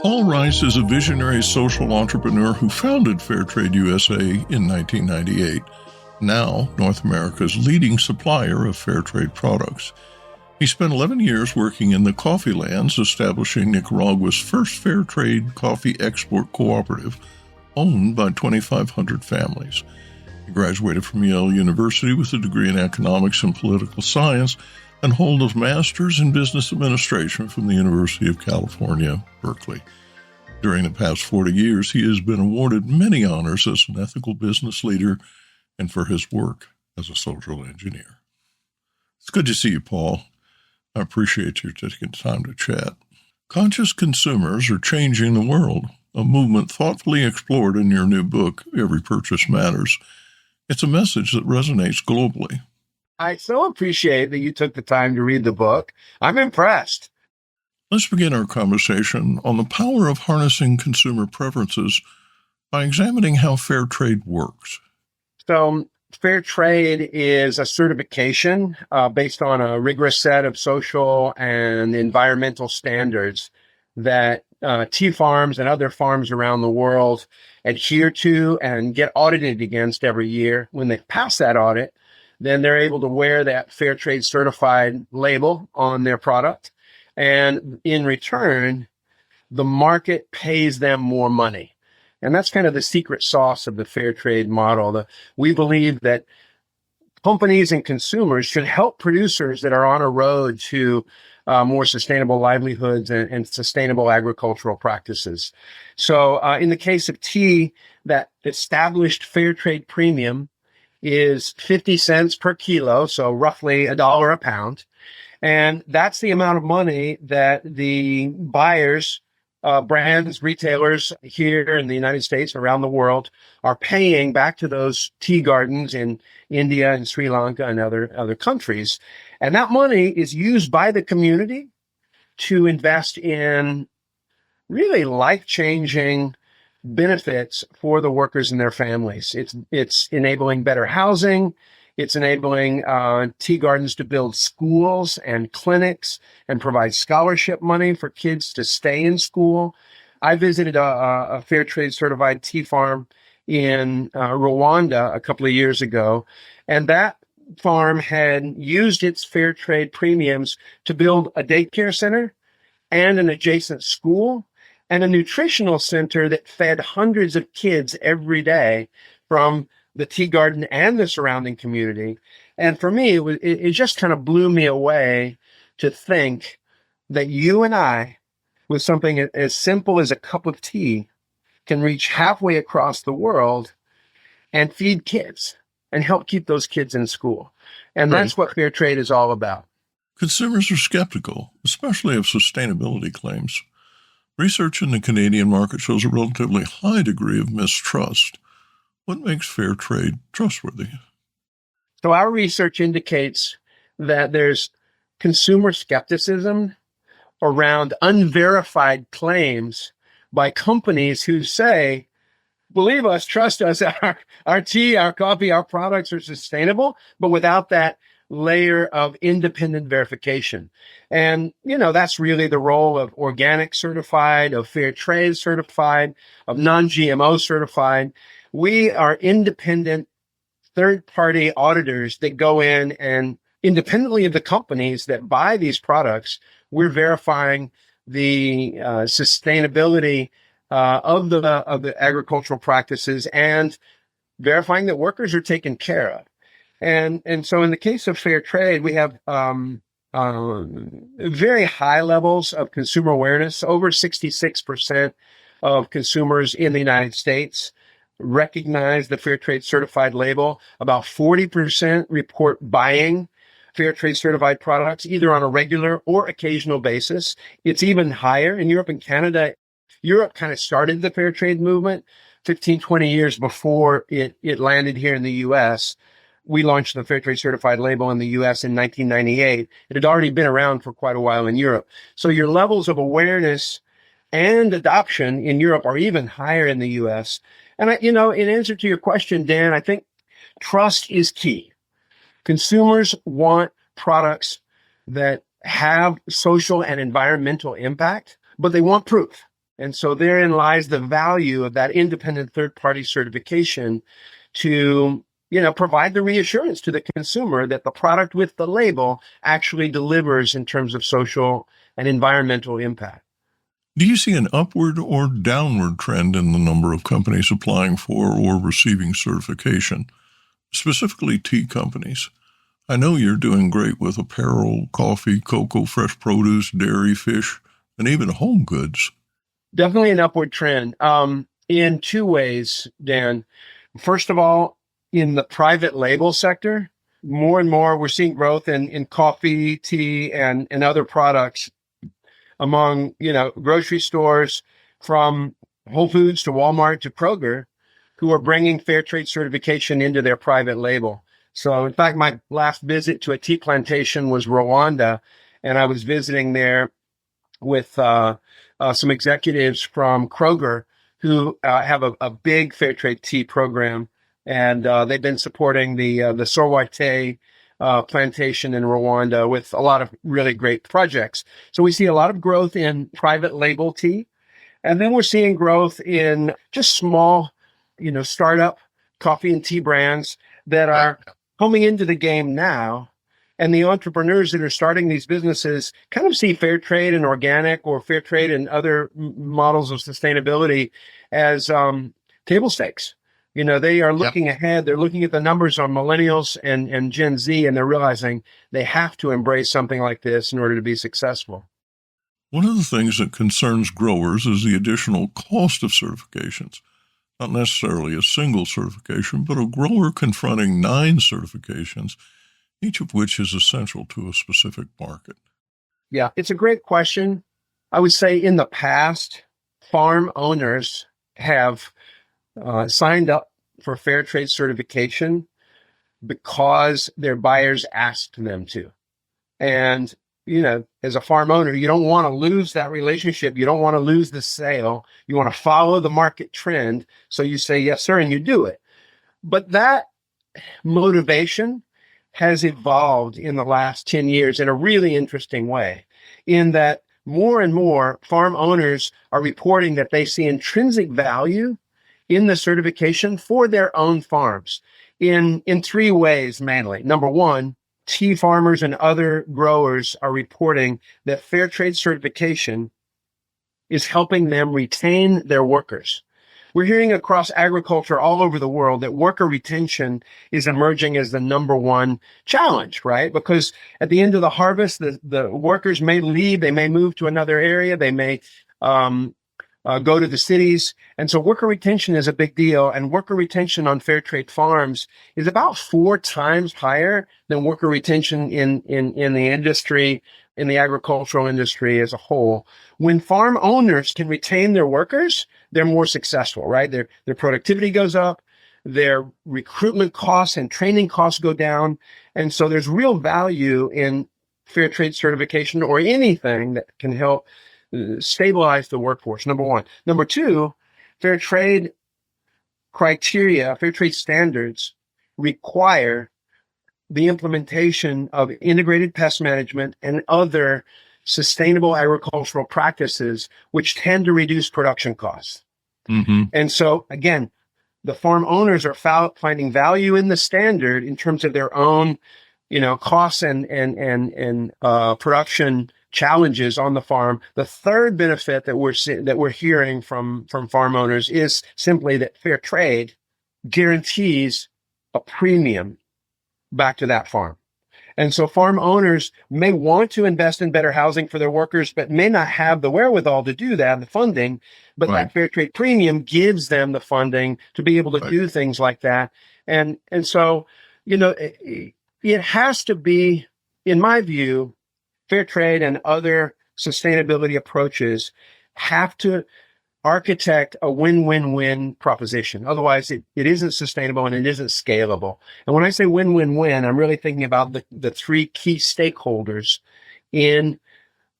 Paul Rice is a visionary social entrepreneur who founded Fairtrade USA in 1998, now North America's leading supplier of Fairtrade products. He spent 11 years working in the coffee lands, establishing Nicaragua's first Fairtrade coffee export cooperative, owned by 2,500 families. He graduated from Yale University with a degree in economics and political science and holds a master's in business administration from the University of California, Berkeley. During the past 40 years, he has been awarded many honors as an ethical business leader and for his work as a social engineer. It's good to see you, Paul. I appreciate you taking the time to chat. Conscious consumers are changing the world, a movement thoughtfully explored in your new book, Every Purchase Matters. It's a message that resonates globally. I so appreciate that you took the time to read the book. I'm impressed. Let's begin our conversation on the power of harnessing consumer preferences by examining how fair trade works. So, fair trade is a certification based on a rigorous set of social and environmental standards that tea farms and other farms around the world adhere to and get audited against every year. When they pass that audit, then they're able to wear that fair trade certified label on their product. And in return, the market pays them more money. And that's kind of the secret sauce of the fair trade model. We believe that companies and consumers should help producers that are on a road to more sustainable livelihoods and sustainable agricultural practices. So in the case of tea, that established fair trade premium is 50 cents per kilo, so roughly $1 a pound. And that's the amount of money that the buyers, brands, retailers here in the United States, around the world, are paying back to those tea gardens in India and Sri Lanka and other countries. And that money is used by the community to invest in really life-changing benefits for the workers and their families. It's enabling better housing. It's enabling tea gardens to build schools and clinics and provide scholarship money for kids to stay in school. I visited a fair trade certified tea farm in Rwanda a couple of years ago, and that farm had used its fair trade premiums to build a daycare center and an adjacent school and a nutritional center that fed hundreds of kids every day from the tea garden and the surrounding community. And for me, it just kind of blew me away to think that you and I, with something as simple as a cup of tea, can reach halfway across the world and feed kids and help keep those kids in school. And that's what fair trade is all about. Consumers are skeptical, especially of sustainability claims. Research in the Canadian market shows a relatively high degree of mistrust. What makes fair trade trustworthy? So our research indicates that there's consumer skepticism around unverified claims by companies who say, believe us, trust us, our tea, our coffee, our products are sustainable, but without that layer of independent verification. And, that's really the role of organic certified, of fair trade certified, of non-GMO certified. We are independent third-party auditors that go in and independently of the companies that buy these products, we're verifying the sustainability of the agricultural practices and verifying that workers are taken care of. And so in the case of fair trade, we have very high levels of consumer awareness. Over 66% of consumers in the United States recognize the fair trade certified label. About 40% report buying fair trade certified products, either on a regular or occasional basis. It's even higher in Europe and Canada. Europe kind of started the fair trade movement 15, 20 years before it landed here in the U.S. We launched the fair trade certified label in the U.S. in 1998. It had already been around for quite a while in Europe. So your levels of awareness and adoption in Europe are even higher in the U.S. And, in answer to your question, Dan, I think trust is key. Consumers want products that have social and environmental impact, but they want proof. And so therein lies the value of that independent third-party certification to, provide the reassurance to the consumer that the product with the label actually delivers in terms of social and environmental impact. Do you see an upward or downward trend in the number of companies applying for or receiving certification, specifically tea companies? I know you're doing great with apparel, coffee, cocoa, fresh produce, dairy, fish, and even home goods. Definitely an upward trend in two ways, Dan. First of all, in the private label sector, more and more we're seeing growth in coffee, tea, and other products among, grocery stores from Whole Foods to Walmart to Kroger who are bringing fair trade certification into their private label. So in fact, my last visit to a tea plantation was Rwanda, and I was visiting there with some executives from Kroger who have a big fair trade tea program, and they've been supporting the Sorwate plantation in Rwanda with a lot of really great projects. So we see a lot of growth in private label tea, and then we're seeing growth in just small, startup coffee and tea brands that are coming into the game now. And the entrepreneurs that are starting these businesses kind of see fair trade and organic or fair trade and other models of sustainability as table stakes. They are looking ahead. They're looking at the numbers on millennials and Gen Z, and they're realizing they have to embrace something like this in order to be successful. One of the things that concerns growers is the additional cost of certifications. Not necessarily a single certification, but a grower confronting 9 certifications, each of which is essential to a specific market. Yeah, it's a great question. I would say in the past, farm owners have signed up for fair trade certification because their buyers asked them to. And, as a farm owner, you don't want to lose that relationship. You don't want to lose the sale. You want to follow the market trend. So you say, yes, sir, and you do it. But that motivation has evolved in the last 10 years in a really interesting way, in that more and more farm owners are reporting that they see intrinsic value in the certification for their own farms in 3 ways mainly. Number one, tea farmers and other growers are reporting that fair trade certification is helping them retain their workers. We're hearing across agriculture all over the world that worker retention is emerging as the number one challenge, right? Because at the end of the harvest, the workers may leave, they may move to another area, they may go to the cities. And so worker retention is a big deal. And worker retention on fair trade farms is about 4 times higher than worker retention in the industry, in the agricultural industry as a whole. When farm owners can retain their workers, they're more successful, right? Their productivity goes up, their recruitment costs and training costs go down. And so there's real value in fair trade certification or anything that can help stabilize the workforce, number one. Number two, fair trade criteria, fair trade standards require the implementation of integrated pest management and other sustainable agricultural practices, which tend to reduce production costs. Mm-hmm. And so, again, the farm owners are finding value in the standard in terms of their own, costs and production challenges on the farm. The third benefit that we're hearing from farm owners is simply that fair trade guarantees a premium back to that farm. And so farm owners may want to invest in better housing for their workers, but may not have the wherewithal to do that, the funding. But that fair trade premium gives them the funding to be able to do things like that. And so, it has to be, in my view, fair trade and other sustainability approaches have to architect a win-win-win proposition. Otherwise, it isn't sustainable and it isn't scalable. And when I say win-win-win, I'm really thinking about the 3 key stakeholders in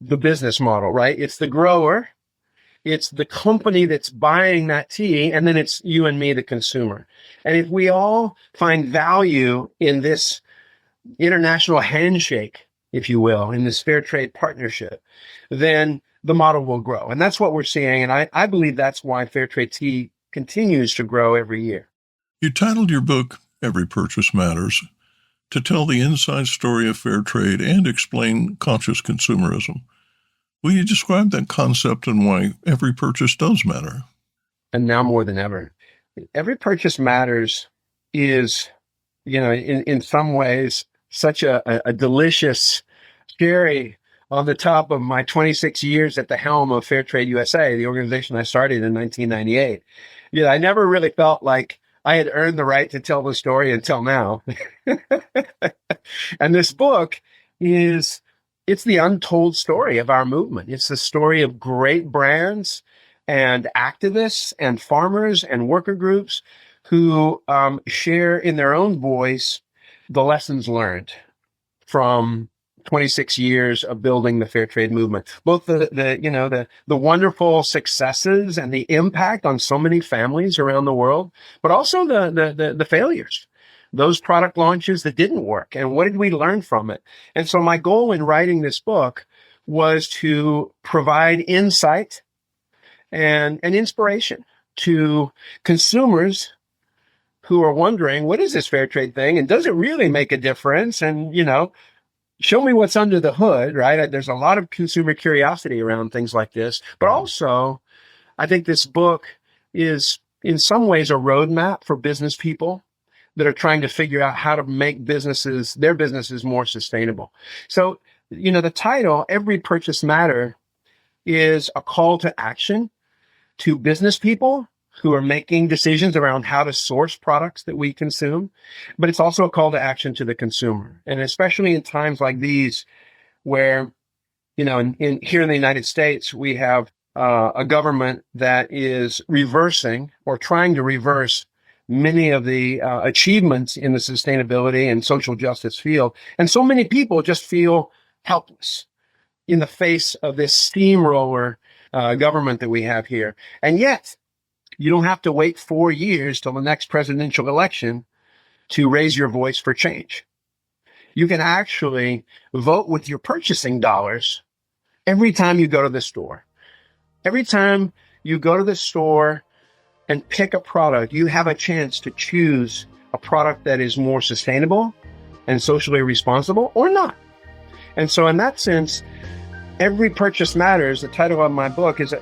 the business model, right? It's the grower, it's the company that's buying that tea, and then it's you and me, the consumer. And if we all find value in this international handshake, if you will, in this fair trade partnership, then the model will grow. And that's what we're seeing. And I believe that's why fair trade tea continues to grow every year. You titled your book, Every Purchase Matters, to tell the inside story of fair trade and explain conscious consumerism. Will you describe that concept and why every purchase does matter? And now more than ever, every purchase matters is, in some ways, such a delicious cherry on the top of my 26 years at the helm of Fair Trade USA, the organization I started in 1998. I never really felt like I had earned the right to tell the story until now. And this book it's the untold story of our movement. It's the story of great brands and activists and farmers and worker groups who share in their own voice the lessons learned from 26 years of building the fair trade movement, both the wonderful successes and the impact on so many families around the world, but also the failures, those product launches that didn't work. And what did we learn from it? And so my goal in writing this book was to provide insight and inspiration to consumers who are wondering, what is this fair trade thing? And does it really make a difference? And, show me what's under the hood, right? There's a lot of consumer curiosity around things like this, but also I think this book is in some ways a roadmap for business people that are trying to figure out how to make their businesses more sustainable. So, the title, Every Purchase Matter, is a call to action to business people who are making decisions around how to source products that we consume. But it's also a call to action to the consumer. And especially in times like these, where, here in the United States, we have a government that is reversing or trying to reverse many of the achievements in the sustainability and social justice field. And so many people just feel helpless in the face of this steamroller government that we have here. And yet, you don't have to wait 4 years till the next presidential election to raise your voice for change. You can actually vote with your purchasing dollars every time you go to the store. Every time you go to the store and pick a product, you have a chance to choose a product that is more sustainable and socially responsible or not. And so in that sense, Every Purchase Matters, the title of my book, is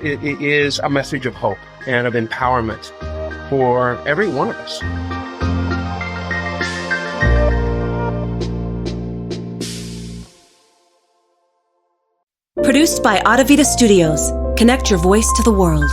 a message of hope and of empowerment for every one of us. Produced by Audavita Studios. Connect your voice to the world.